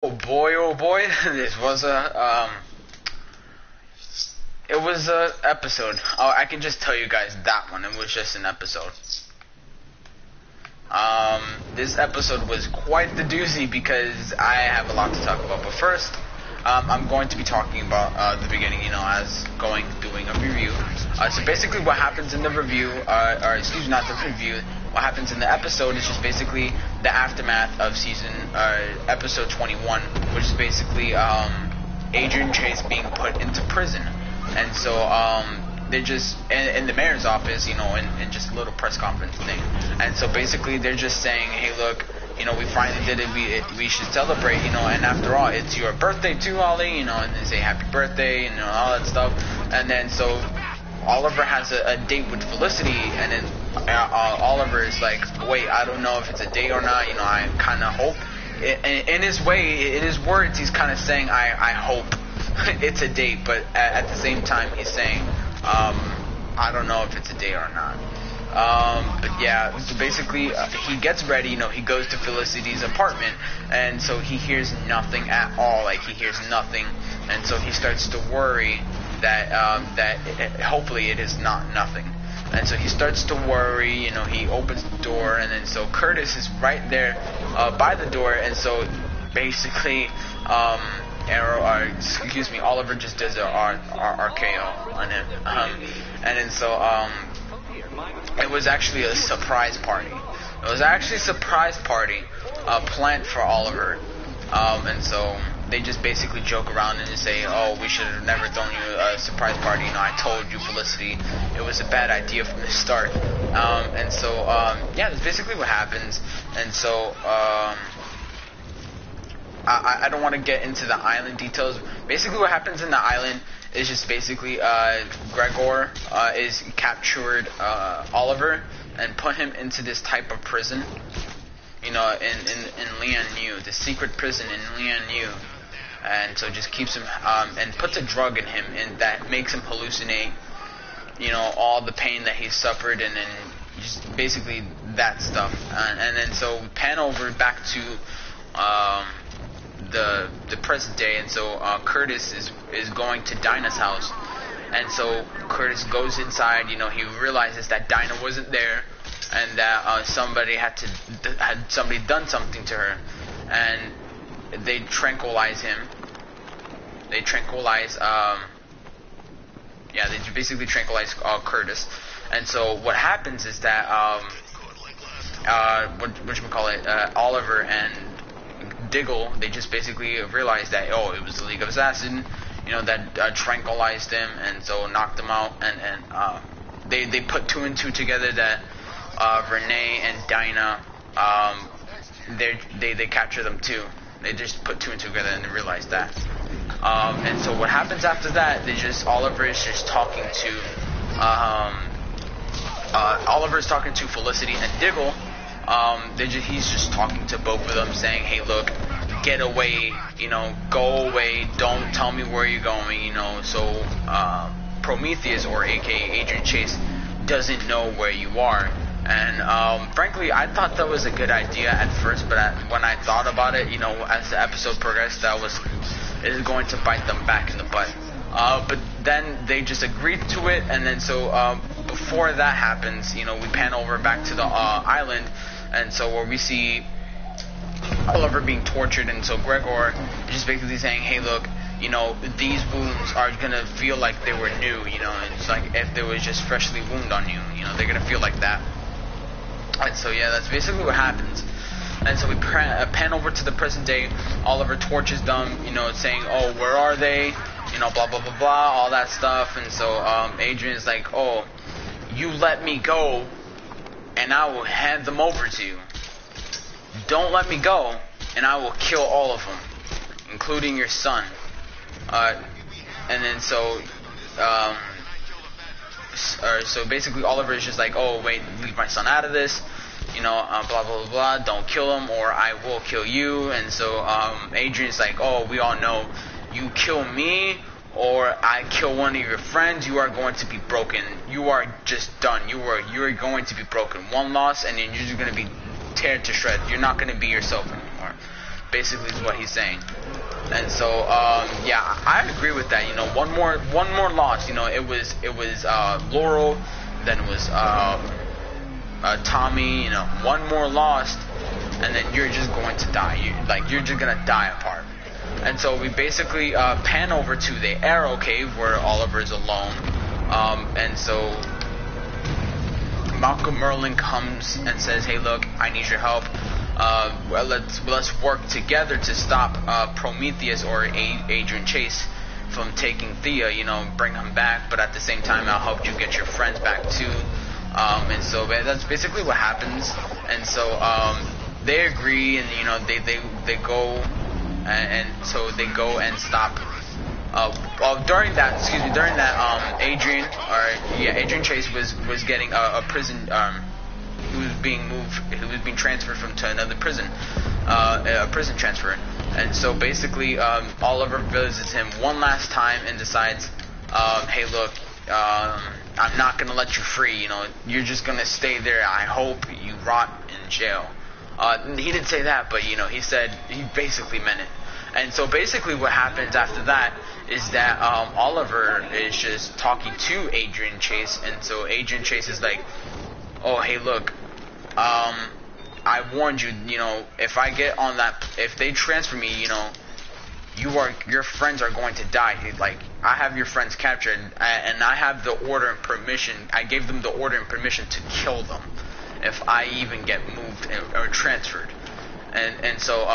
Oh boy, this was it was a episode. Oh, I can just tell you guys that one. It was just an episode. This episode was quite the doozy because I have a lot to talk about. But first, I'm going to be talking about the beginning, as doing a review. So basically, what happens in the review, or excuse me, not the review. What happens in the episode is just basically the aftermath of episode 21, which is basically Adrian Chase being put into prison, and so they're just in the mayor's office, in just a little press conference thing, and so basically they're just saying, hey, look, we finally did it. We should celebrate, and after all, it's your birthday too, Ollie, and they say happy birthday and all that stuff, and then so Oliver has a date with Felicity, and then Oliver is like, wait, I don't know if it's a date or not, I kind of hope. In his way, in his words, he's kind of saying, I hope it's a date, but at the same time, he's saying, I don't know if it's a date or not. But yeah, so basically, he gets ready, he goes to Felicity's apartment, and so he hears nothing at all, he hears nothing, and so he starts to worry that hopefully it is not nothing. And so he starts to worry, he opens the door, and then so Curtis is right there by the door, and so basically Oliver just does a RKO on him, and then so it was actually a surprise party. It was actually a surprise party planned for Oliver, and so they just basically joke around and just say, oh, we should have never thrown you a surprise party. I told you, Felicity, it was a bad idea from the start. And so, yeah, that's basically what happens. And so, I don't want to get into the island details. Basically, what happens in the island is just basically Gregor is captured Oliver and put him into this type of prison. In Lian-Yu, the secret prison in Lian-Yu. And so just keeps him, and puts a drug in him, and that makes him hallucinate, all the pain that he's suffered, and then just basically that stuff. And then so pan over back to the present day, and so Curtis is going to Dinah's house, and so Curtis goes inside. He realizes that Dinah wasn't there, and that somebody had somebody done something to her, and they tranquilize him. They tranquilize, they basically tranquilize Curtis. And so what happens is that, Oliver and Diggle, they just basically realize that, it was the League of Assassins, that tranquilized him, and so knocked him out, and they put two and two together that Renee and Dinah, they capture them too. They just put two and two together and they realize that. And so what happens after that? Oliver is just talking to Felicity and Diggle. He's just talking to both of them, saying, "Hey, look, get away. Go away. Don't tell me where you're going. So Prometheus, or AKA Adrian Chase, doesn't know where you are." And frankly, I thought that was a good idea at first, but when I thought about it, as the episode progressed, it is going to bite them back in the butt. But then they just agreed to it, and then so before that happens, we pan over back to the island, and so where we see Oliver being tortured, and so Gregor is just basically saying, hey, look, these wounds are gonna feel like they were new, and it's like if there was just freshly wound on you, they're gonna feel like that. And so, yeah, that's basically what happens. And so we pan over to the present day. Oliver tortures them, saying, oh, where are they? Blah, blah, blah, blah, all that stuff. And so Adrian is like, oh, you let me go, and I will hand them over to you. Don't let me go, and I will kill all of them, including your son. And then so... so basically Oliver is just like, oh, wait, leave my son out of this, blah, blah, blah, blah, don't kill him or I will kill you. And so Adrian's like, oh, we all know, you kill me or I kill one of your friends, you are going to be broken. You are just done. You are going to be broken. One loss and then you're just going to be teared to shreds. You're not going to be yourself anymore. basically is what he's saying. And so, yeah, I agree with that. You know, one more loss. You know, it was Laurel, then it was Tommy. You know, one more loss, and then you're just going to die. You're just gonna die apart. And so we basically pan over to the Arrow Cave where Oliver is alone. And so Malcolm Merlyn comes and says, "Hey, look, I need your help. Well, let's work together to stop Prometheus or Adrian Chase from taking Thea. You know, bring him back. But at the same time, I'll help you get your friends back too." And so that's basically what happens. And so they agree, and you know they go, and so they go and stop. During that, Adrian Chase was getting a prison. He was being transferred to another prison, a prison transfer. And so basically, Oliver visits him one last time and decides, "Hey, look, I'm not gonna let you free. You know, you're just gonna stay there. I hope you rot in jail." He didn't say that, but you know, he basically meant it. And so basically what happens after that is that Oliver is just talking to Adrian Chase, and so Adrian Chase is like, "Oh, hey, look, I warned you, you know, if I get on that, if they transfer me, you know, your friends are going to die. Like, I have your friends captured, and I have the order and permission. I gave them the order and permission to kill them if I even get moved or transferred." And so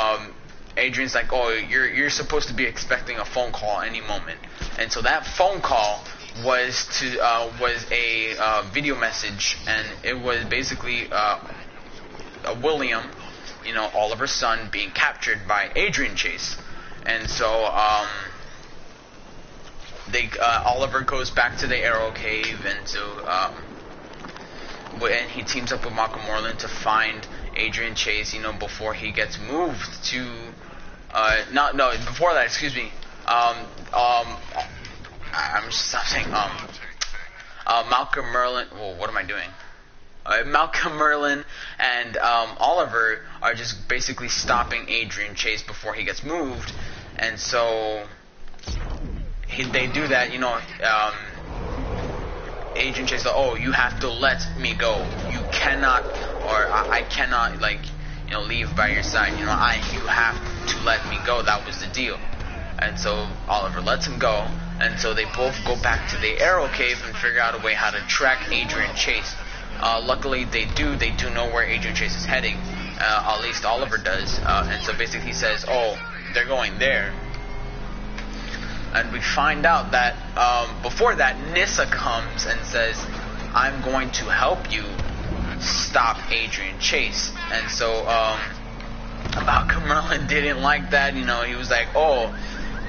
Adrian's like, "Oh, you're supposed to be expecting a phone call any moment." And so that phone call was a video message, and it was basically William, you know, Oliver's son, being captured by Adrian Chase. And so Oliver goes back to the Arrow Cave, and so and he teams up with Malcolm Merlyn to find Adrian Chase, you know, before he gets moved to before that, excuse me. I'm just saying. Malcolm Merlyn. Well, what am I doing? Malcolm Merlyn and Oliver are just basically stopping Adrian Chase before he gets moved, and so they do that. You know, Adrian Chase is like, "Oh, you have to let me go. You cannot, or I cannot, like, you know, leave by your side. You know, you have to let me go. That was the deal." And so Oliver lets him go, and so they both go back to the Arrow Cave and figure out a way how to track Adrian Chase. Luckily, they do know where Adrian Chase is heading. At least Oliver does. And so basically he says, "Oh, they're going there." And we find out that before that, Nyssa comes and says, "I'm going to help you stop Adrian Chase." And so Malcolm Merlyn didn't like that. You know, he was like, "Oh,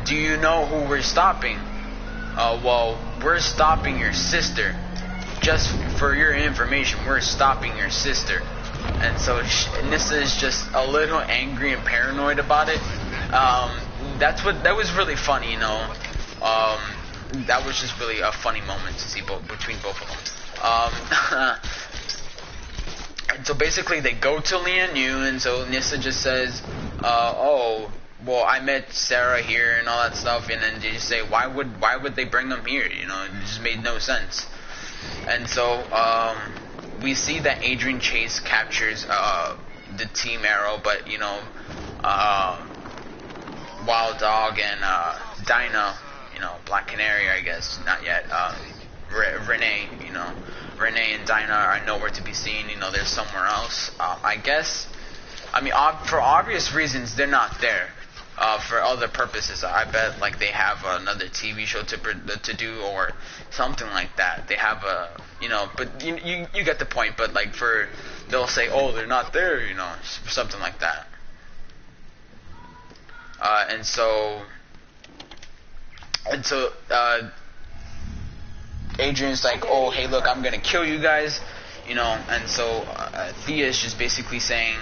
do you know who we're stopping?" "Well, we're stopping your sister. Just for your information, we're stopping your sister." And so Nyssa is just a little angry and paranoid about it. That was really funny, you know. That was just really a funny moment to see between both of them. And so basically they go to Lian-Yu, and so Nyssa just says, "Oh, well, I met Sarah here and all that stuff," and then they just say, why would they bring them here? You know, it just made no sense. And so we see that Adrian Chase captures the Team Arrow, but you know, Wild Dog and Dinah, you know, Black Canary, I guess, not yet. Renee, you know, Renee and Dinah are nowhere to be seen. You know, they're somewhere else. I guess. I mean, for obvious reasons, they're not there. For other purposes, I bet, like, they have another TV show to do or something like that. They have a, you know, but you get the point. But like, they'll say, "Oh, they're not there," you know, something like that. And so Adrian's like, "Oh, hey, look, I'm gonna kill you guys," you know. And so Thea is just basically saying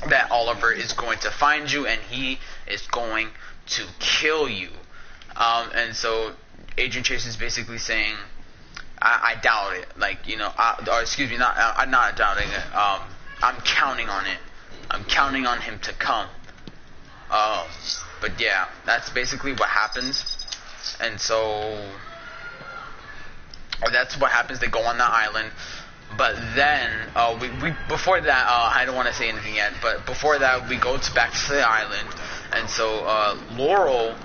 that Oliver is going to find you and he is going to kill you. And so Adrian Chase is basically saying, I doubt it. Like, you know, or excuse me, I'm not doubting it. I'm counting on it. I'm counting on him to come. But yeah, that's basically what happens. And so that's what happens. They go on the island. But then, before that, I don't want to say anything yet, but before that, we go back to the island. And so, Laurel,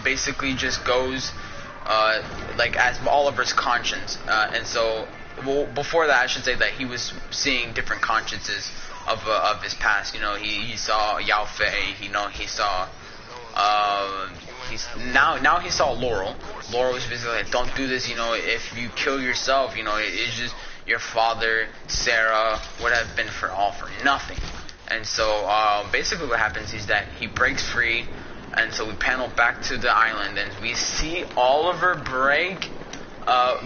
basically just goes, like, as Oliver's conscience. And so, well, before that, I should say that he was seeing different consciences of his past. You know, he saw Yao Fei, he saw, now he saw Laurel. Laurel was basically like, don't do this, if you kill yourself, it's just your father, Sarah, would have been for nothing. And so, basically what happens is that he breaks free, and so we panel back to the island, and we see Oliver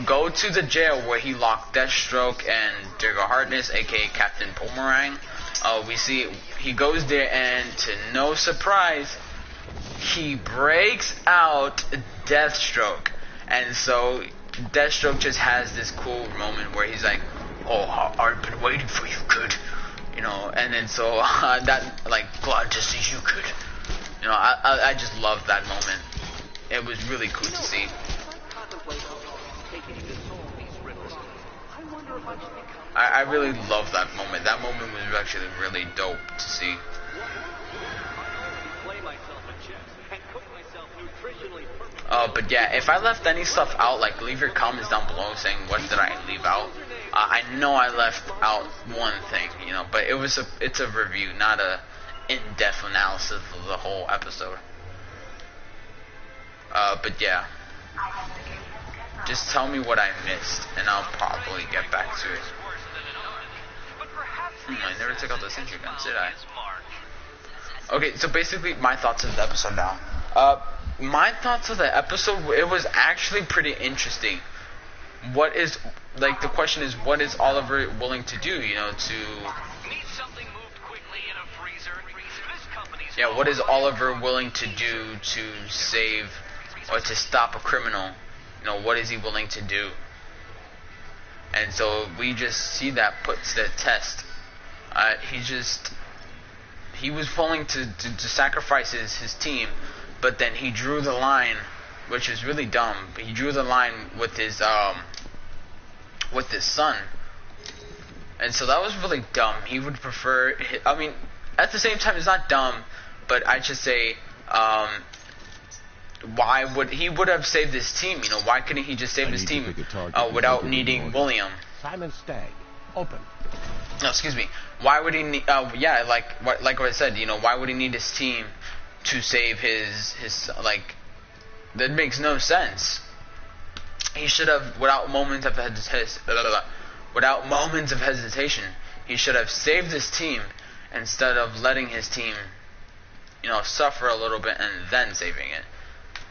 go to the jail where he locked Deathstroke and Durga Harkness, aka Captain Boomerang. We see he goes there, and to no surprise, he breaks out Deathstroke. And so Deathstroke just has this cool moment where he's like, oh, I've been waiting for you, kid. And then so that, like, glad to see you, kid. I just loved that moment. It was really cool to see. I really love that moment. That moment was actually really dope to see. But yeah, if I left any stuff out, like, leave your comments down below saying what did I leave out. I know I left out one thing, but it's a review, not a in-depth analysis of the whole episode. But yeah, just tell me what I missed, and I'll probably get back to it. I never took out the sentry guns, did I? Okay, so basically my thoughts of the episode now. My thoughts of the episode, it was actually pretty interesting. The question is, what is Oliver willing to do, Yeah, what is Oliver willing to do to save, or to stop a criminal? What is he willing to do? And so we just see that put to the test. He was willing to sacrifice his team, but then he drew the line, which is really dumb. But he drew the line with his son, and so that was really dumb. He would prefer. At the same time, it's not dumb, but I should say, why would he have saved his team? Why couldn't he just save his team without needing William? Simon Stagg, open. No, excuse me. Why would he need? Like what I said. Why would he need his team to save his that makes no sense. He should have, without moments of hesitation, he should have saved his team instead of letting his team, suffer a little bit and then saving it.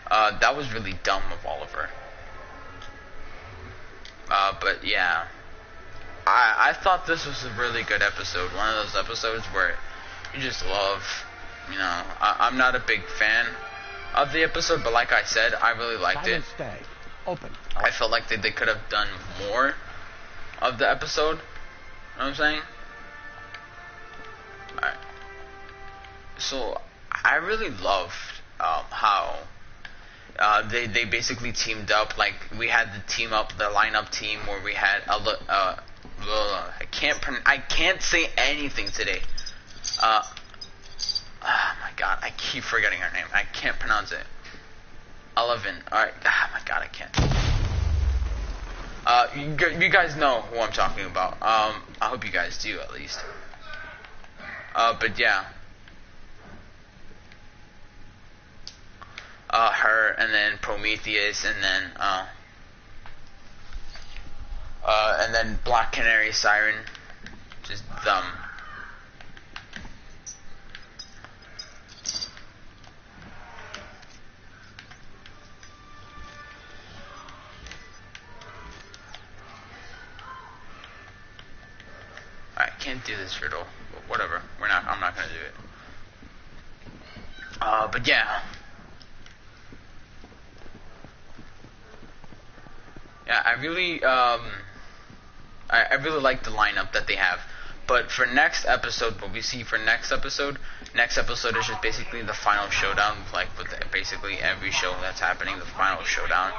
That was really dumb of Oliver. But yeah, I thought this was a really good episode. One of those episodes where you just love, I'm not a big fan of the episode, but like I said, I really liked it. Stay. Open. I felt like they could have done more of the episode. You know what I'm saying? Alright. So, I really loved how they basically teamed up. Like, we had the lineup team where we had I can't say anything today. Oh my god, I keep forgetting her name. I can't pronounce it. 11. Alright. Oh my god, I can't. You guys know who I'm talking about. I hope you guys do, at least. But yeah. Her, and then Prometheus, and then Black Canary, Siren. Just them. I can't do this riddle, but whatever. I'm not gonna do it. But yeah. Yeah, I really, I really like the lineup that they have. But for next episode, what we see for next episode is just basically the final showdown, like with basically every show that's happening, the final showdown.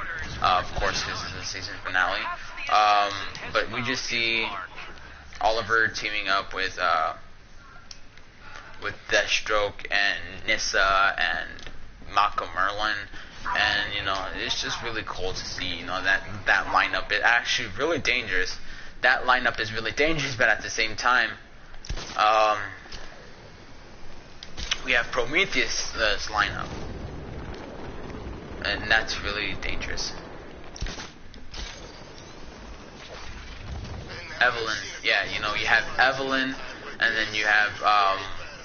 Of course, this is the season finale. But we just see Oliver teaming up with Deathstroke and Nyssa and Mako Merlin, and you know, it's just really cool to see, you know, that lineup. It's actually really dangerous. That lineup is really dangerous, but at the same time, we have Prometheus' lineup, and that's really dangerous. Evelyn, yeah, you know, you have Evelyn, and then you have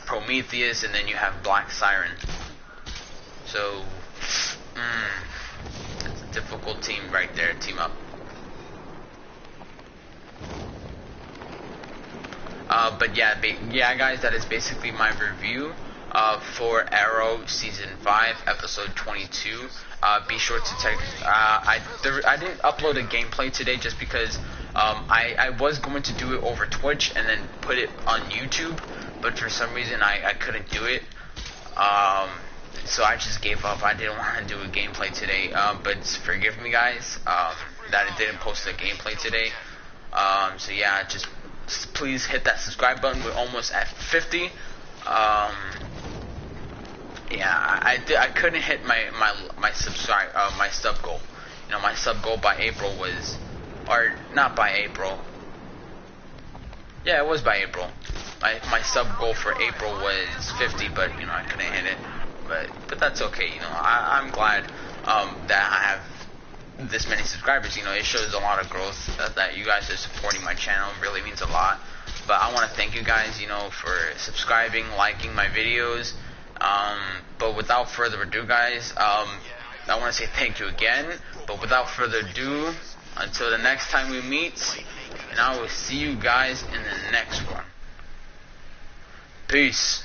Prometheus, and then you have Black Siren. So, it's a difficult team right there, team up. But yeah, guys, that is basically my review for Arrow Season 5, Episode 22. Be sure to check. I didn't upload a gameplay today just because I was going to do it over Twitch and then put it on YouTube, but for some reason I couldn't do it. So I just gave up. I didn't want to do a gameplay today. But forgive me, guys, that I didn't post a gameplay today. So yeah, just please hit that subscribe button. We're almost at 50. Yeah, I couldn't hit my sub goal. You know, my sub goal by April was, or not by April. Yeah, it was by April. My sub goal for April was 50, but you know, I couldn't hit it. But that's okay. You know, I'm glad that I have this many subscribers. You know, it shows a lot of growth that you guys are supporting my channel. It really means a lot. But I want to thank you guys, you know, for subscribing, liking my videos. But without further ado, guys, I want to say thank you again. But without further ado, until the next time we meet, and I will see you guys in the next one. Peace.